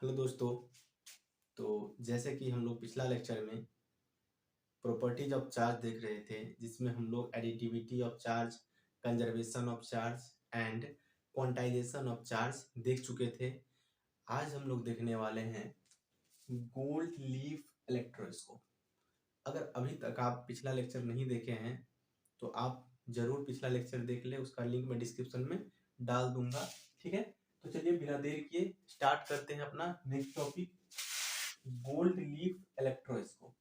Hello दोस्तों। तो जैसे कि हम लोग पिछला लेक्चर में प्रॉपर्टीज ऑफ चार्ज देख रहे थे, जिसमें हम लोग additivity of charge, conservation of charge and quantization of charge देख चुके थे। आज हम लोग देखने वाले हैं गोल्ड लीफ इलेक्ट्रोस्कोप। अगर अभी तक आप पिछला लेक्चर नहीं देखे हैं तो आप जरूर पिछला लेक्चर देख ले, उसका लिंक मैं डिस्क्रिप्शन में डाल दूंगा। ठीक है, तो चलिए बिना देर किए स्टार्ट करते हैं अपना next topic, gold leaf electroscope.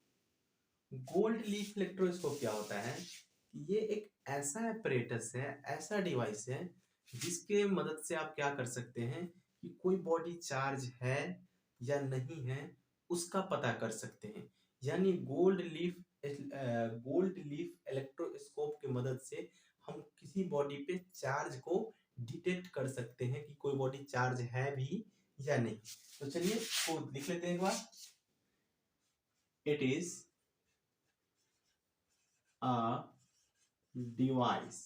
Gold leaf electroscope क्या होता है? ये एक ऐसा एपरेटस है, ऐसा डिवाइस है जिसके मदद से आप क्या कर सकते हैं कि कोई बॉडी चार्ज है या नहीं है उसका पता कर सकते हैं। यानी गोल्ड लीफ इलेक्ट्रोस्कोप की मदद से हम किसी बॉडी पे चार्ज को डिटेक्ट कर सकते हैं कि कोई बॉडी चार्ज है भी या नहीं। तो चलिए कोड लिख लेते हैं एक बार। इट इज अ डिवाइस,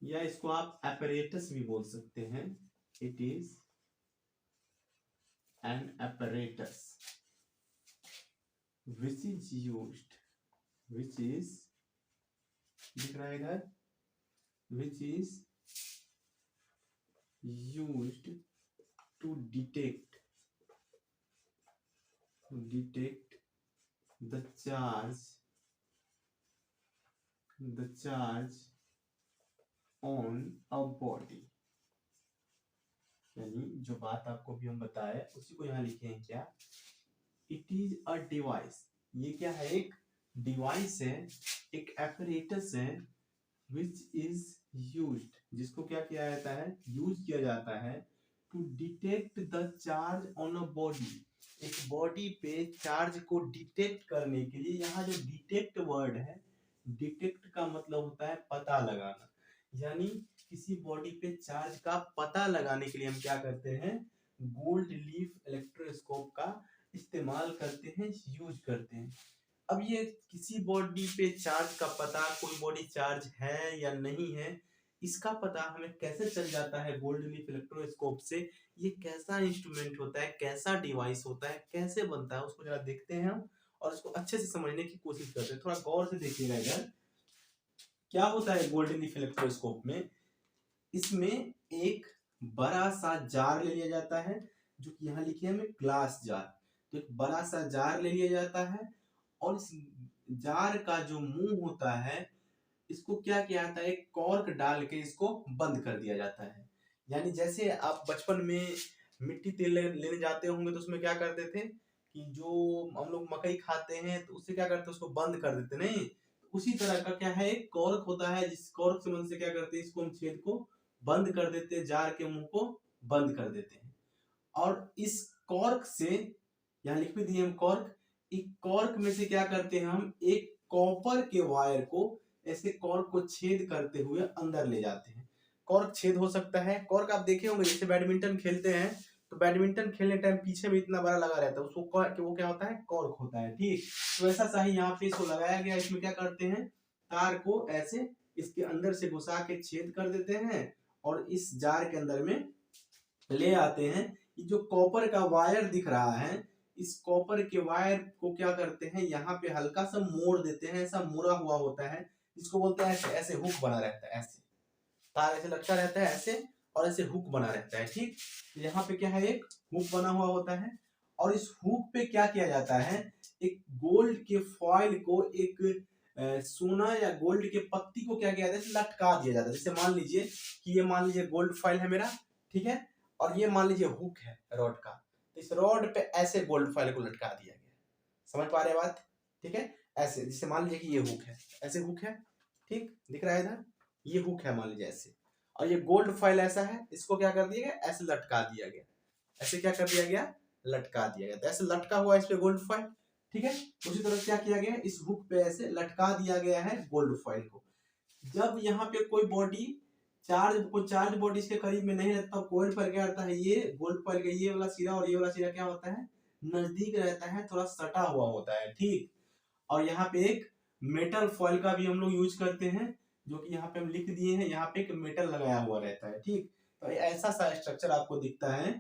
या इसको आप apparatus भी बोल सकते हैं। It is an apparatus which is used, which is दिख रहा है इधर, which is used to detect the charge on a body। यानी जो बात आपको भी हम बताए उसी को यहाँ लिखे हैं क्या, इट इज अ डिवाइस। ये क्या है? एक डिवाइस है, एक एपरेटस है, विच इज यूज्ड, जिसको क्या किया जाता है, यूज किया जाता है to detect the charge on a body. एक बॉडी पे चार्ज को डिटेक्ट करने के लिए, यहाँ जो डिटेक्ट वर्ड है, डिटेक्ट का मतलब होता है पता लगाना। यानी किसी बॉडी पे चार्ज का पता लगाने के लिए हम क्या करते हैं, गोल्ड लीफ इलेक्ट्रोस्कोप का इस्तेमाल करते हैं, यूज करते हैं। अब ये किसी बॉडी पे चार्ज का पता, कोई बॉडी चार्ज है या नहीं है, इसका पता हमें कैसे चल जाता है गोल्ड लीफ इलेक्ट्रोस्कोप से। ये कैसा इंस्ट्रूमेंट होता है, कैसा डिवाइस होता है, कैसे बनता है, उसको जरा देखते हैं हम और उसको अच्छे से समझने की कोशिश करते हैं। थोड़ा गौर से देखिएगा इधर क्या होता है गोल्ड लीफ इलेक्ट्रोस्कोप में। इसमें एक बड़ा सा जार ले लिया जाता है, जो कि यहाँ लिखे हमें ग्लास जार। तो एक बड़ा सा जार ले लिया जाता है और इस जार का जो मुंह होता है, इसको क्या किया जाता है, एक कॉर्क डाल के इसको बंद कर दिया जाता है। यानी जैसे आप बचपन में मिट्टी तेल लेने जाते होंगे तो उसमें क्या करते थे कि जो हम लोग मकई खाते हैं तो उससे क्या करते, उसको बंद कर देते, नहीं? उसी तरह का क्या है, एक कॉर्क होता है, जिस कॉर्क से मदद से क्या करते हैं, इसको हम छेद को बंद कर देते हैं, जार के मुंह को बंद कर देते हैं। और इस कॉर्क से, यहाँ लिख भी दिए हम कॉर्क, एक कॉर्क में से क्या करते हैं, हम एक कॉपर के वायर को ऐसे कॉर्क को छेद करते हुए अंदर ले जाते हैं। कॉर्क छेद हो सकता है, कॉर्क आप देखे होंगे जैसे बैडमिंटन खेलते हैं तो बैडमिंटन खेलने टाइम पीछे में इतना बड़ा लगा रहता है, उसको वो क्या होता है, कॉर्क होता है। ठीक, तो ऐसा सा ही यहाँ पे इसको लगाया गया। इसमें क्या करते हैं, तार को ऐसे इसके अंदर से घुसा के छेद कर देते हैं और इस जार के अंदर में ले आते हैं। ये जो कॉपर का वायर दिख रहा है, इस कॉपर के वायर को क्या करते हैं, यहाँ पे हल्का सा मोड़ देते हैं, ऐसा मुड़ा हुआ होता है, इसको बोलते हैं ऐसे, ऐसे हुक बना रहता है, ऐसे तार ऐसे लटका रहता है ऐसे, और ऐसे हुक बना रहता है। ठीक, यहाँ पे क्या है, एक हुक बना हुआ होता है और इस हुक पे क्या किया जाता है, एक गोल्ड के फॉइल को, एक सोना या गोल्ड के पत्ती को क्या किया जाता है, लटका दिया जाता है। जैसे मान लीजिए कि ये मान लीजिए गोल्ड फॉइल है मेरा, ठीक है, और ये मान लीजिए हुक है रॉड का, तो इस रॉड पे ऐसे गोल्ड फॉइल को लटका दिया गया। समझ पा रहे बात? ठीक है, ऐसे जैसे मान लीजिए कि ये हुक है, ऐसे हुक है, ठीक दिख रहा है इधर, ये हुक है मान लीजिए ऐसे, और ये गोल्ड फॉइल ऐसा है, इसको क्या कर दिया गया, ऐसे लटका दिया गया, ऐसे क्या कर दिया गया, लटका दिया गया। तो ऐसे लटका हुआ इस पे गोल्ड फॉइल, ठीक है। उसी तरह क्या किया गया, इस हुक पे ऐसे लटका दिया गया है गोल्ड फॉइल को। जब यहाँ पे कोई बॉडी चार्ज बॉडी के करीब में नहीं रहता, कोई पर क्या रहता है, ये गोल्ड फॉइल का ये वाला सिरा और ये वाला सिरा क्या होता है, नजदीक रहता है, थोड़ा सटा हुआ होता है। ठीक, और यहाँ पे एक मेटल फॉइल का भी हम लोग यूज करते हैं, जो कि यहाँ पे हम लिख दिए हैं, यहाँ पे एक मेटल लगाया हुआ रहता है। ठीक, तो ऐसा सा स्ट्रक्चर आपको दिखता है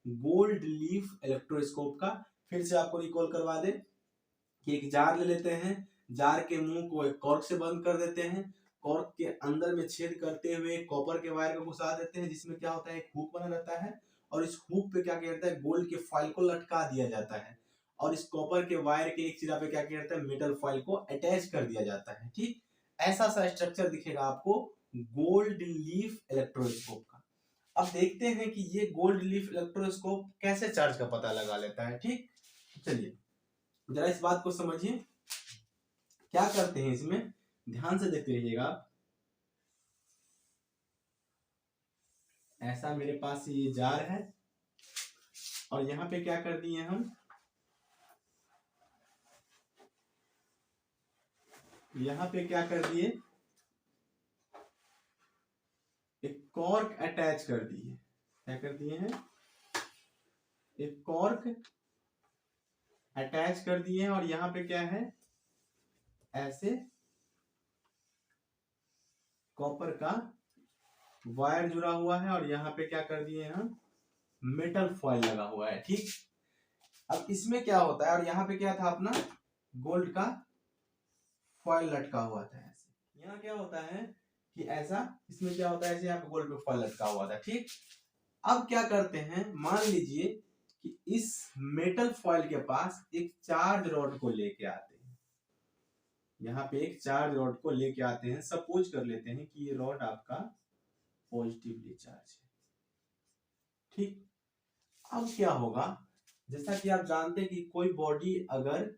गोल्ड लीफ इलेक्ट्रोस्कोप का। फिर से आपको रिकॉल करवा दे कि एक जार ले लेते हैं, जार के मुंह को एक कॉर्क से बंद कर देते हैं, कॉर्क के अंदर में छेद करते हुए कॉपर के वायर को घुसा देते हैं, जिसमें क्या होता है एक हुक बना रहता है, और इस हुक पे क्या किया जाता है गोल्ड के फॉइल को लटका दिया जाता है, और इस कॉपर के वायर के एक सिरा पे क्या किया जाता है मेटल फॉइल को अटैच कर दिया जाता है। ठीक, ऐसा सा स्ट्रक्चर दिखेगा आपको गोल्ड लीफ इलेक्ट्रोस्कोप का। अब देखते हैं कि ये गोल्ड लीफ इलेक्ट्रोस्कोप कैसे चार्ज का पता लगा लेता है। ठीक, चलिए जरा इस बात को समझिए क्या करते हैं इसमें, ध्यान से देखते रहिएगा। ऐसा मेरे पास ये जार है और यहाँ पे क्या कर दिए हम, यहाँ पे क्या कर दिए एक कॉर्क अटैच कर दिए। क्या कर दिए हैं, एक कॉर्क अटैच कर दिए हैं, और यहाँ पे क्या है ऐसे कॉपर का वायर जुड़ा हुआ है, और यहाँ पे क्या कर दिए हम मेटल फॉइल लगा हुआ है। ठीक, अब इसमें क्या होता है, और यहाँ पे क्या था अपना गोल्ड का फॉइल लटका हुआ था ऐसे। यहाँ क्या होता है कि ऐसा, इसमें क्या होता है ऐसे यहाँ पे गोल्ड पे फॉइल लटका हुआ था। ठीक, अब क्या करते हैं, मान लीजिए कि इस मेटल फॉइल के पास एक चार्ज रॉड को लेके आते हैं, यहाँ पे एक चार्ज रॉड को लेके आते हैं। सपोज कर लेते हैं कि ये रॉड आपका पॉजिटिवली चार्ज है। ठीक, अब क्या होगा, जैसा कि आप जानते हैं कि कोई बॉडी अगर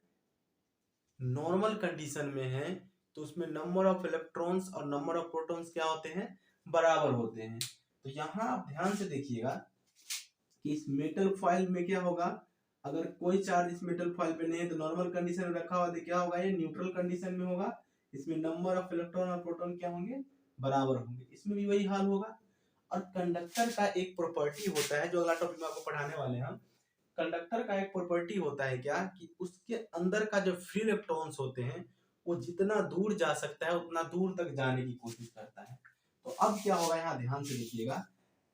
नॉर्मल कंडीशन में है तो उसमें नंबर ऑफ इलेक्ट्रॉन्स और नंबर ऑफ प्रोटॉन्स क्या होते हैं बराबर होते हैं। तो यहाँ आप ध्यान से देखिएगा कि इस मेटल फॉइल में क्या होगा, अगर कोई चार्ज इस मेटल फॉइल पे नहीं है तो नॉर्मल कंडीशन में रखा हुआ तो क्या होगा, ये न्यूट्रल कंडीशन में होगा। इसमें नंबर ऑफ इलेक्ट्रॉन और प्रोटॉन क्या होंगे बराबर होंगे, इसमें भी वही हाल होगा। और कंडक्टर का एक प्रॉपर्टी होता है जो अगला टॉपिक में आपको पढ़ाने वाले हैं। कंडक्टर का एक प्रॉपर्टी होता है क्या कि उसके अंदर का जो फ्री इलेक्ट्रॉन्स होते हैं वो जितना दूर जा सकता है उतना दूर तक जाने की कोशिश करता है। तो अब क्या होगा, यहाँ ध्यान से देखिएगा,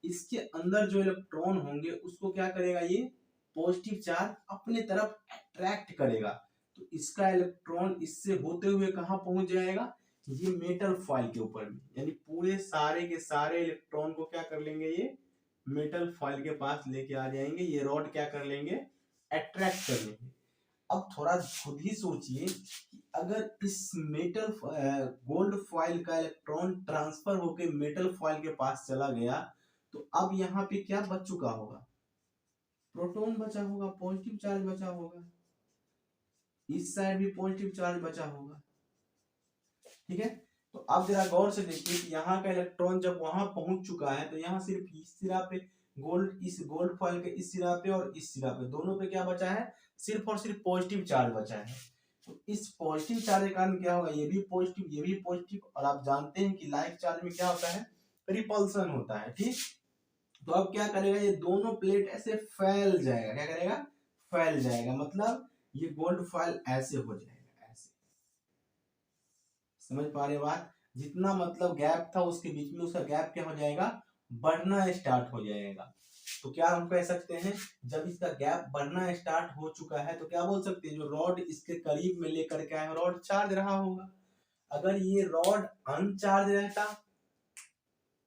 इसके अंदर जो इलेक्ट्रॉन होंगे उसको क्या करेगा, ये पॉजिटिव चार्ज अपने तरफ अट्रैक्ट करेगा। तो इसका इलेक्ट्रॉन इससे होते हुए कहाँ पहुंच जाएगा, ये मेटल फॉइल के ऊपर में, यानी पूरे सारे के सारे इलेक्ट्रॉन को क्या कर लेंगे, ये मेटल फॉइल के पास लेके आ जाएंगे, ये रॉड क्या कर लेंगे अट्रैक्ट कर लेंगे। अब थोड़ा खुद ही सोचिए कि अगर इस मेटल गोल्ड फॉइल का इलेक्ट्रॉन ट्रांसफर होकर मेटल फॉइल के पास चला गया तो अब यहाँ पे क्या बच चुका होगा, प्रोटॉन बचा होगा, पॉजिटिव चार्ज बचा होगा, इस साइड भी पॉजिटिव चार्ज बचा होगा। ठीक है, तो अब जरा गौर से देखिए कि यहाँ का इलेक्ट्रॉन जब वहां पहुंच चुका है तो यहाँ सिर्फ इस सिरा पे गोल्ड, इस गोल्ड फॉइल के इस सिरा पे और इस सिरा पे दोनों पे क्या बचा है, सिर्फ और सिर्फ पॉजिटिव चार्ज बचा है। तो इस पॉजिटिव चार्ज के कारण क्या होगा, ये भी पॉजिटिव ये भी पॉजिटिव, और आप जानते हैं कि लाइक चार्ज में क्या होता है रिपल्सन होता है। ठीक, तो अब क्या करेगा, ये दोनों प्लेट ऐसे फैल जाएगा, क्या करेगा फैल जाएगा, मतलब ये गोल्ड फॉइल ऐसे हो जाएगा, ऐसे। समझ पा रहे बात, जितना मतलब गैप था उसके बीच में उसका गैप क्या हो जाएगा बढ़ना स्टार्ट हो जाएगा। तो क्या हम कह सकते हैं, जब इसका गैप बढ़ना स्टार्ट हो चुका है तो क्या बोल सकते हैं, जो रॉड इसके करीब में लेकर के आए रॉड चार्ज रहा होगा। अगर ये रॉड अनचार्ज रहता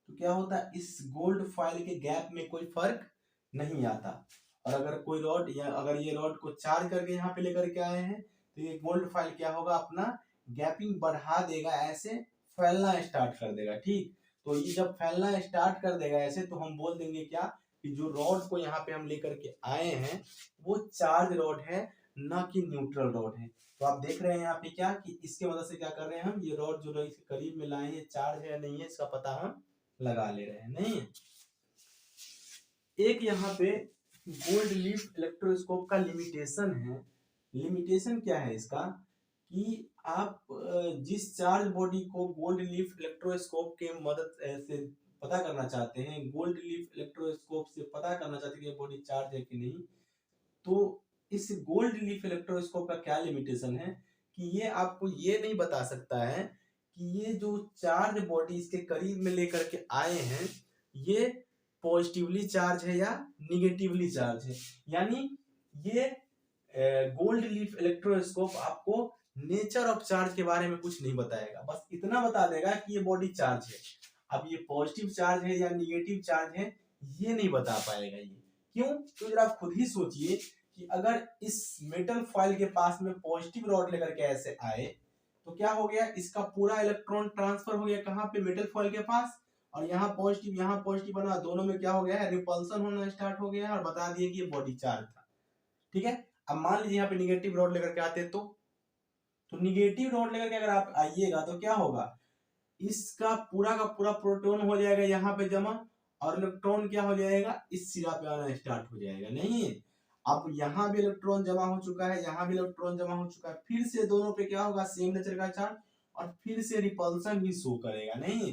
तो क्या होता, इस गोल्ड फॉइल के गैप में कोई फर्क नहीं आता। और अगर कोई रॉड या अगर ये रॉड को चार्ज करके यहाँ पे लेकर के आए हैं तो ये गोल्ड फॉइल क्या होगा, अपना गैपिंग बढ़ा देगा, ऐसे फैलना स्टार्ट कर देगा। ठीक, तो ये जब फैलना स्टार्ट कर देगा ऐसे तो हम बोल देंगे क्या कि जो रॉड को यहाँ पे हम लेकर के आए हैं वो चार्ज रॉड है, ना कि न्यूट्रल रॉड है। तो आप देख रहे हैं यहाँ पे क्या कि इसके मदद से क्या कर रहे हैं हम, ये रॉड जो इसके करीब में लाए हैं चार्ज है या नहीं है इसका पता हम लगा ले रहे हैं। नहीं, एक यहाँ पे गोल्ड लीफ इलेक्ट्रोस्कोप का लिमिटेशन है। लिमिटेशन क्या है इसका कि आप जिस चार्ज बॉडी को गोल्ड लीफ इलेक्ट्रोस्कोप के मदद से पता करना चाहते हैं, गोल्ड लीफ इलेक्ट्रोस्कोप से पता करना चाहते हैं कि बॉडी चार्ज है कि नहीं, तो इस गोल्ड लीफ इलेक्ट्रोस्कोप का क्या लिमिटेशन है कि ये आपको ये नहीं बता सकता है कि ये जो चार्ज बॉडी इसके करीब में लेकर के आए हैं ये पॉजिटिवली चार्ज है या निगेटिवली चार्ज है। यानी ये गोल्ड लीफ इलेक्ट्रोस्कोप आपको नेचर ऑफ चार्ज के बारे में कुछ नहीं बताएगा, बस इतना बता देगा कि ये बॉडी चार्ज है। अब ये पॉजिटिव चार्ज है या निगेटिव चार्ज है ये नहीं बता पाएगा। ये क्यों? तो जरा आप खुद ही सोचिए कि अगर इस मेटल फॉइल के पास में पॉजिटिव रॉड लेकर के ऐसे आए तो क्या हो गया, इसका पूरा इलेक्ट्रॉन ट्रांसफर हो गया कहाँ पे, मेटल फॉइल के पास, और यहाँ पॉजिटिव बना, दोनों में क्या हो गया है, रिपल्सन होना स्टार्ट हो गया है और बता दिए कि ये बॉडी चार्ज था। ठीक है। अब मान लीजिए यहाँ पे निगेटिव रॉड लेकर के आते तो निगेटिव रॉड लेकर के अगर आप आइएगा तो क्या होगा, इसका पूरा का पूरा प्रोटॉन हो जाएगा यहाँ पे जमा, और इलेक्ट्रॉन क्या हो जाएगा, इस सिरा पे आना स्टार्ट हो जाएगा। नहीं, अब यहाँ भी इलेक्ट्रॉन जमा हो चुका है, यहाँ भी इलेक्ट्रॉन जमा हो चुका है, फिर से दोनों पे क्या होगा, सेम नेचर का चार्ज, और फिर से रिपल्सन भी शो करेगा। नहीं,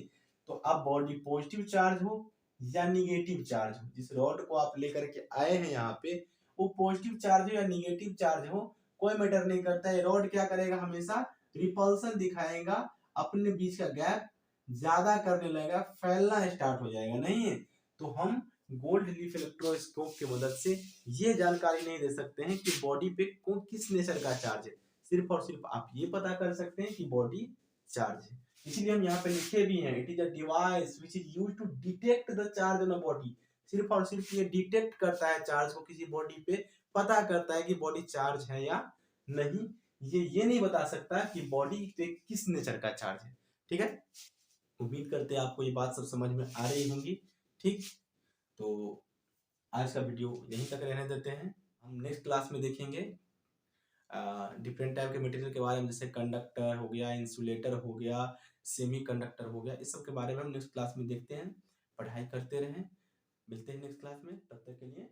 तो अब बॉडी पॉजिटिव चार्ज हो या निगेटिव चार्ज हो, जिस रॉड को आप लेकर के आए हैं यहाँ पे वो पॉजिटिव चार्ज हो या निगेटिव चार्ज हो कोई मैटर नहीं करता है। रॉड क्या करेगा, हमेशा रिपल्सन दिखाएगा, अपने बीच का गैप ज्यादा करने लगेगा, फैलना स्टार्ट हो जाएगा। नहीं, तो हम गोल्ड लीफ इलेक्ट्रोस्कोप की मदद से ये जानकारी नहीं दे सकते हैं कि बॉडी पे किस नेचर का चार्ज है, सिर्फ और सिर्फ आप ये पता कर सकते हैं कि बॉडी चार्ज है। इसीलिए हम यहाँ पे लिखे भी हैं, it is a device which is used to detect the charge on a body. सिर्फ और सिर्फ ये डिटेक्ट करता है चार्ज को किसी बॉडी पे, पता करता है कि बॉडी चार्ज है या नहीं। ये नहीं बता सकता कि बॉडी पे किस नेचर का चार्ज है। ठीक है, उम्मीद करते हैं आपको ये बात सब समझ में आ रही होंगी। ठीक, तो आज का वीडियो यहीं तक रहने देते हैं, हम नेक्स्ट क्लास में देखेंगे डिफरेंट टाइप के मटेरियल के बारे में, जैसे कंडक्टर हो गया, इंसुलेटर हो गया, सेमी कंडक्टर हो गया, इस सब के बारे में हम नेक्स्ट क्लास में देखते हैं। पढ़ाई करते रहें, मिलते हैं नेक्स्ट क्लास में, तब तक के लिए